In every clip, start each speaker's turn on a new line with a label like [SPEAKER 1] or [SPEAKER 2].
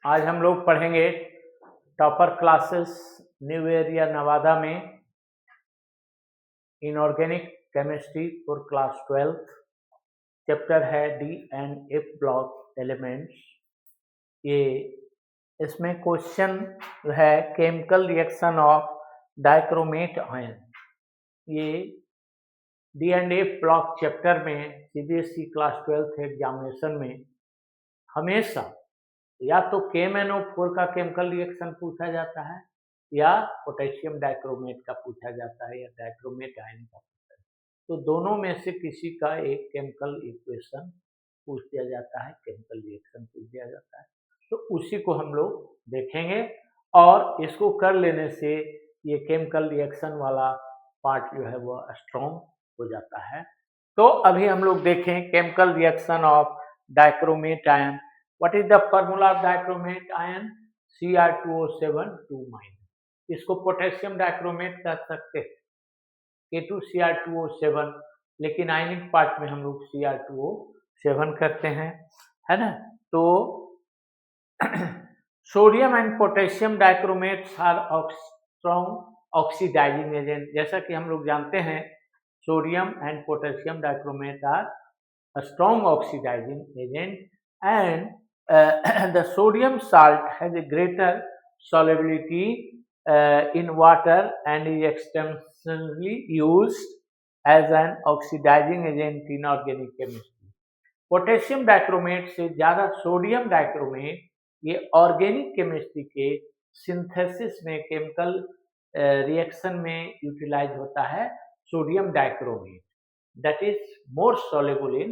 [SPEAKER 1] आज हम लोग पढ़ेंगे Topper Classes New Area Nawada में inorganic chemistry for class 12th। Chapter है D and F block elements. ये इसमें क्वेश्चन है chemical reaction of dichromate ion. ये D and F block chapter में सीबीएसई क्लास 12th एग्जामिनेशन में हमेशा या तो KMnO4 का केमिकल रिएक्शन पूछा जाता है या पोटेशियम डाइक्रोमेट का पूछा जाता है या डाइक्रोमेट आयन का पूछा जाता है। तो दोनों में से किसी का एक केमिकल इक्वेशन पूछ दिया जाता है, केमिकल रिएक्शन पूछ दिया जाता है। तो उसी को हम लोग देखेंगे और इसको कर लेने से ये केमिकल रिएक्शन वाला पार्ट जो है वो स्ट्रॉन्ग हो जाता है। तो अभी हम लोग देखें chemical reaction of dichromate ion. What is the formula of dichromate ion? Cr2O7 2-। इसको पोटेशियम डाइक्रोमेट कह सकते हैं, K2Cr2O7, लेकिन आयनिक पार्ट में हम लोग Cr2O7 करते हैं, है ना। तो sodium and potassium dichromates are strong oxidising agent. जैसा कि हम लोग जानते हैं sodium and potassium dichromate are strong oxidising agent and the sodium salt has a greater solubility in water and is extensively used as an oxidizing agent in organic chemistry. Potassium dichromate से ज़्यादा sodium dichromate ये organic chemistry के synthesis में chemical reaction में utilise होता है। Sodium dichromate that is more soluble in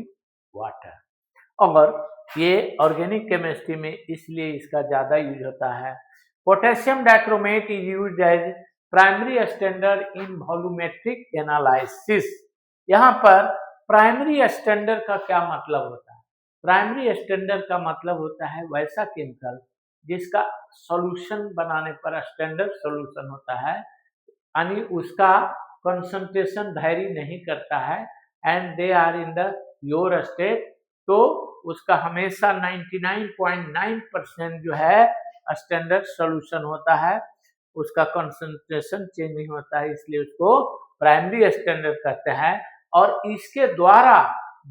[SPEAKER 1] water, और ये ऑर्गेनिक केमिस्ट्री में इसलिए इसका ज़्यादा यूज होता है। Potassium dichromate is used as primary standard in volumetric analysis. यहाँ पर प्राइमरी स्टैंडर्ड का क्या मतलब होता है? प्राइमरी स्टैंडर्ड का मतलब होता है वैसा केमिकल जिसका सॉल्यूशन बनाने पर स्टैंडर्ड सॉल्यूशन होता है, यानी उसका कंसंट्रेशन वैरी नहीं करता है and they are in the pure state. तो उसका हमेशा 99.9% जो है स्टैंडर्ड सॉल्यूशन होता है, उसका कंसंट्रेशन चेंज नहीं होता है, इसलिए उसको प्राइमरी स्टैंडर्ड कहते हैं। और इसके द्वारा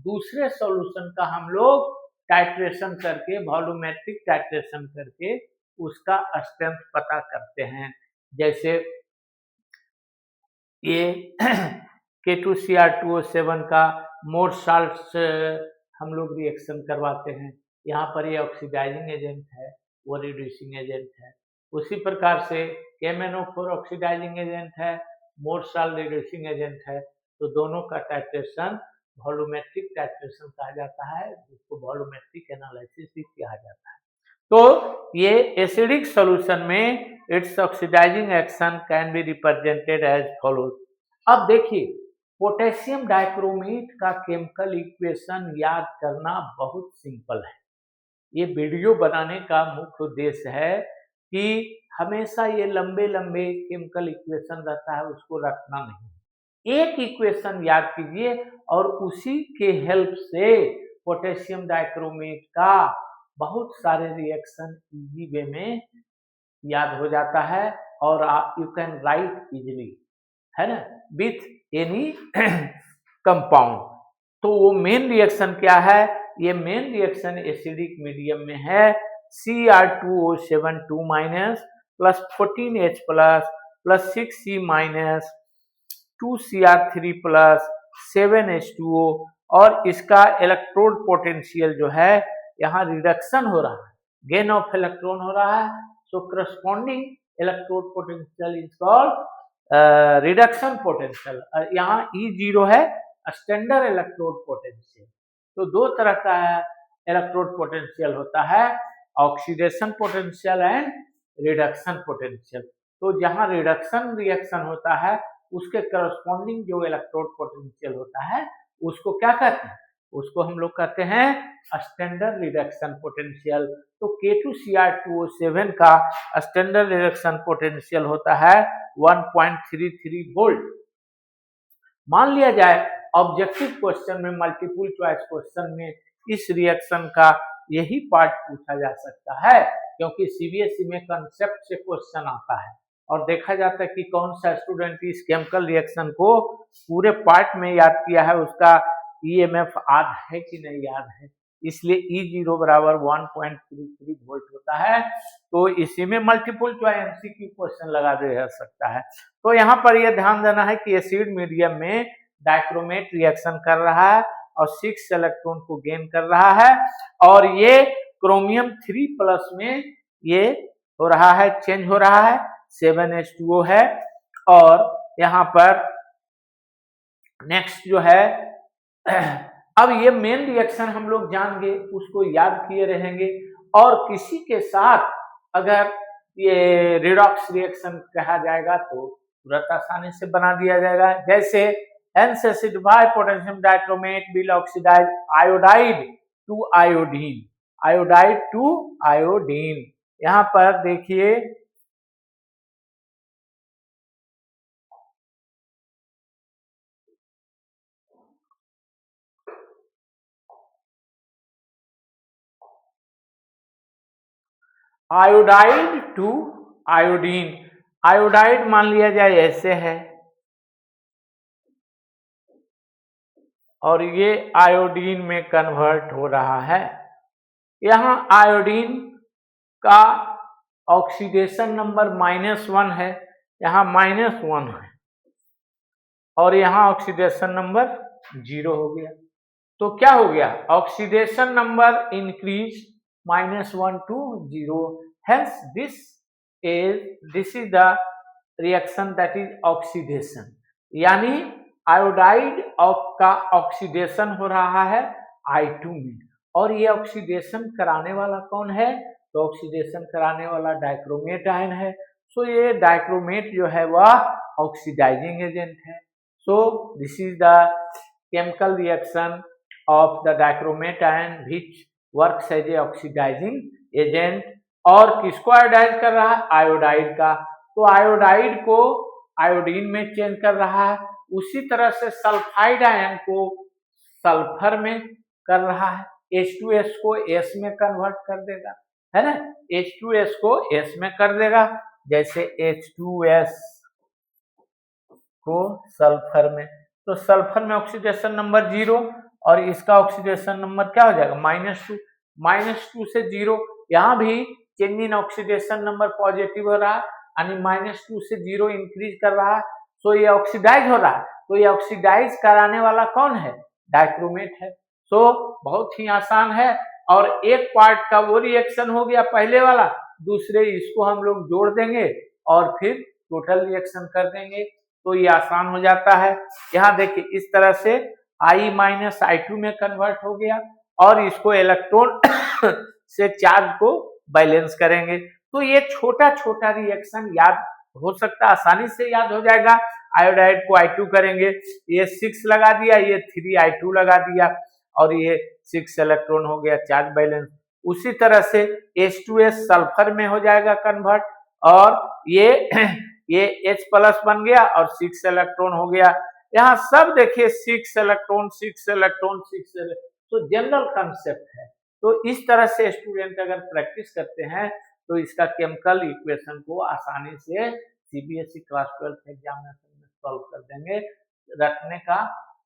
[SPEAKER 1] दूसरे सॉल्यूशन का हम लोग टाइट्रेशन करके, वॉल्यूमेट्रिक टाइट्रेशन करके उसका स्ट्रेंथ पता करते हैं। जैसे ये K2Cr2O7 का मोर साल्ट हम लोग रिएक्शन करवाते हैं। यहाँ पर ये ऑक्सीडाइजिंग एजेंट है, वो रिड्यूसिंग एजेंट है। उसी प्रकार से KMnO4 ऑक्सीडाइजिंग एजेंट है, मोर साल्ट रिड्यूसिंग एजेंट है। तो दोनों का टाइट्रेशन वॉल्यूमेट्रिक टाइट्रेशन कहा जाता है, जिसको वॉल्यूमेट्रिक एनालिसिस भी कहा जाता है। तो ये एसिडिक सॉल्यूशन में its oxidising action can be represented as follows. अब देखिए पोटेशियम डाइक्रोमेट का केमिकल इक्वेशन याद करना बहुत सिंपल है। ये वीडियो बनाने का मुख्य उद्देश्य है कि हमेशा ये लंबे लंबे केमिकल इक्वेशन रहता है, उसको रखना नहीं। एक इक्वेशन याद कीजिए और उसी के हेल्प से पोटेशियम डाइक्रोमेट का बहुत सारे रिएक्शन इजी वे में याद हो जाता है और यू कैन राइट इजिली, है ना, विथ एनी कंपाउंड। तो वो मेन रिएक्शन क्या है? ये मेन रिएक्शन एसिडिक मीडियम में है। Cr2O7 2- plus 14H plus 6C minus 2Cr3 plus 7H2O, और इसका इलेक्ट्रोड पोटेंशियल जो है यहाँ रिडक्शन हो रहा है, गेन ऑफ इलेक्ट्रॉन हो रहा है। सो corresponding electrode potential is called reduction potential. यहाँ E0 है स्टैंडर्ड इलेक्ट्रोड पोटेंशियल। तो दो तरह का इलेक्ट्रोड पोटेंशियल होता है, oxidation potential and reduction potential. तो जहाँ रिडक्शन रिएक्शन होता है उसके करस्पॉन्डिंग जो इलेक्ट्रोड पोटेंशियल होता है उसको क्या कहते हैं? उसको हम लोग कहते हैं स्टैंडर्ड रिडक्शन पोटेंशियल। तो K2Cr2O7 का स्टैंडर्ड रिडक्शन पोटेंशियल होता है 1.33 वोल्ट। मान लिया जाए ऑब्जेक्टिव क्वेश्चन में, मल्टीपल चॉइस क्वेश्चन में इस रिएक्शन का यही पार्ट पूछा जा सकता है क्योंकि सीबीएसई में कंसेप्ट से क्वेश्चन आता है और देखा जाता है कि कौन सा स्टूडेंट इस केमिकल रिएक्शन को पूरे पार्ट में याद किया है, उसका ईएमएफ याद है कि नहीं याद है। इसलिए E0 बराबर 1.33 वोल्ट होता है। तो इसी में मल्टीपल चॉइस एमसीक्यू क्वेश्चन लगा दिया जा सकता है। तो यहाँ पर यह ध्यान देना है कि एसिड मीडियम में डाइक्रोमेट रिएक्शन कर रहा है और 6 इलेक्ट्रॉन को गेन कर रहा है और ये क्रोमियम 3+ में ये हो रहा है, चेंज हो रहा है, 7H2O है। और यहाँ पर नेक्स्ट जो है अब ये मेन रिएक्शन हम लोग जान गए, उसको याद किए रहेंगे और किसी के साथ अगर ये रिडॉक्स रिएक्शन कहा जाएगा तो तुरंत आसानी से बना दिया जाएगा। जैसे N-acetic potassium dichromate will oxidise iodide to iodine, iodide to iodine. यहाँ पर देखिए आयोडाइड टू आयोडीन, आयोडाइड मान लिया जाए ऐसे है और ये आयोडीन में कन्वर्ट हो रहा है। यहाँ आयोडीन का ऑक्सीडेशन नंबर -1 है, यहाँ -1 है और यहाँ ऑक्सीडेशन नंबर 0 हो गया। तो क्या हो गया, oxidation number increase -1 to 0, hence this is the reaction that is oxidation, यानी आयोडाइड का ऑक्सीडेशन हो रहा है I2 में और ये ऑक्सीडेशन कराने वाला कौन है, तो ऑक्सीडेशन कराने वाला डाइक्रोमेट आयन है। सो ये डाइक्रोमेट जो है वह ऑक्सीडाइजिंग एजेंट है। So this is the chemical reaction of the dichromate ion which works as a oxidising agent. और किसको आयोडाइज कर रहा है, आयोडाइड का, तो आयोडाइड को आयोडीन में चेंज कर रहा है। उसी तरह से सल्फाइड आयन को सल्फर में कर रहा है, H2S को S में कन्वर्ट कर देगा, है ना, H2S को S में कर देगा, जैसे H2S को सल्फर में, तो सल्फर में ऑक्सीडेशन नंबर 0 और इसका ऑक्सीडेशन नंबर क्या हो जाएगा, -2 से 0। यहाँ भी change in oxidation number positive हो रहा है, यानी -2 से 0 इंक्रीज कर रहा है, तो ये ऑक्सीडाइज हो रहा है। तो ये ऑक्सीडाइज कराने वाला कौन है, डाइक्रोमेट है। तो बहुत ही आसान है और एक पार्ट का वो रिएक्शन हो गया पहले वाला, दूसरे इसको हम लोग जोड़ देंगे और फिर टोटल रिएक्शन कर देंगे, तो ये आसान हो जाता है। यहाँ देखिए इस तरह से I-I2 में कन्वर्ट हो गया और इसको इलेक्ट्रॉन से चार्ज को बैलेंस करेंगे। तो ये छोटा छोटा रिएक्शन याद हो सकता है, आसानी से याद हो जाएगा। आयोडाइड को I2 करेंगे, ये 6 लगा दिया, ये 3I2 लगा दिया और ये 6 इलेक्ट्रॉन हो गया चार्ज बैलेंस। उसी तरह से H2S सल्फर में हो जाएगा कन्वर्ट और ये H+ बन गया और 6 इलेक्ट्रॉन हो गया। यहाँ सब देखिए 6 इलेक्ट्रॉन, तो जनरल कंसेप्ट है। तो इस तरह से स्टूडेंट अगर प्रैक्टिस करते हैं तो इसका केमिकल इक्वेशन को आसानी से सीबीएसई क्लास 12 एग्जामिनेशन में सॉल्व कर देंगे, रखने का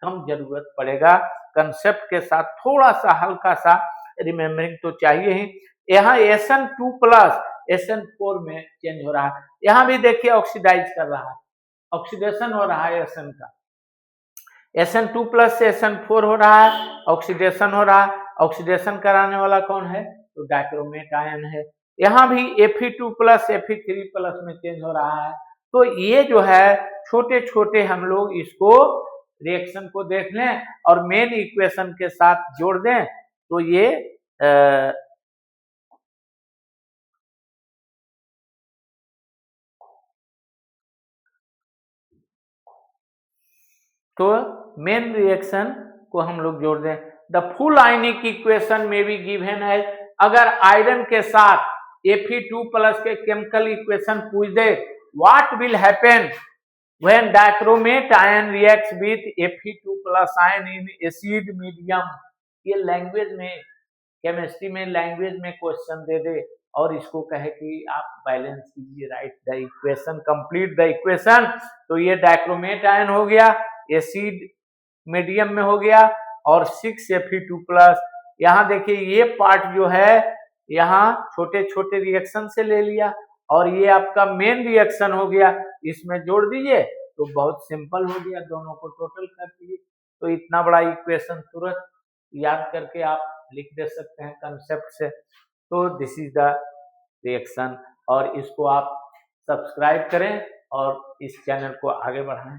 [SPEAKER 1] कम जरूरत पड़ेगा। कंसेप्ट के साथ थोड़ा सा हल्का सा रिमेम्बरिंग तो चाहिए ही। यहाँ SN2+ SN4 में चेंज हो रहा है, यहाँ भी देखिए ऑक्सीडाइज कर रहा है, ऑक्सीडेशन हो रहा है SN का, SN2+ से SN4 हो रहा है, ऑक्सीडेशन हो रहा है। ऑक्सीडेशन कराने वाला कौन है, तो डाइक्रोमेट आयन है। यहाँ भी Fe2+ Fe3+ में चेंज हो रहा है। तो ये जो है छोटे छोटे हम लोग इसको रिएक्शन को देख लें और मेन इक्वेशन के साथ जोड़ दें तो ये तो मेन रिएक्शन को हम लोग जोड़ दें। द फुल आयनिक इक्वेशन में भी गिवन है, अगर आयरन के साथ Fe2+ के केमिकल इक्वेशन पूछ दे, what will happen when dichromate ion reacts with Fe2+ ion in acid medium. ये लैंग्वेज में, केमिस्ट्री में लैंग्वेज में क्वेश्चन दे दे और इसको कहे कि आप बैलेंस कीजिए, write the equation, complete the equation. तो ये डाइक्रोमेट आयन हो गया, एसिड मीडियम में हो गया, और 6Fe2+। यहाँ देखिए ये पार्ट जो है यहाँ छोटे छोटे रिएक्शन से ले लिया, और ये आपका मेन रिएक्शन हो गया, इसमें जोड़ दीजिए तो बहुत सिंपल हो गया, दोनों को टोटल कर दीजिए। तो इतना बड़ा इक्वेशन तुरंत याद करके आप लिख दे सकते हैं कंसेप्ट से। तो दिस इज द रिएक्शन, और इसको आप सब्सक्राइब करें और इस चैनल को आगे बढ़ाएं।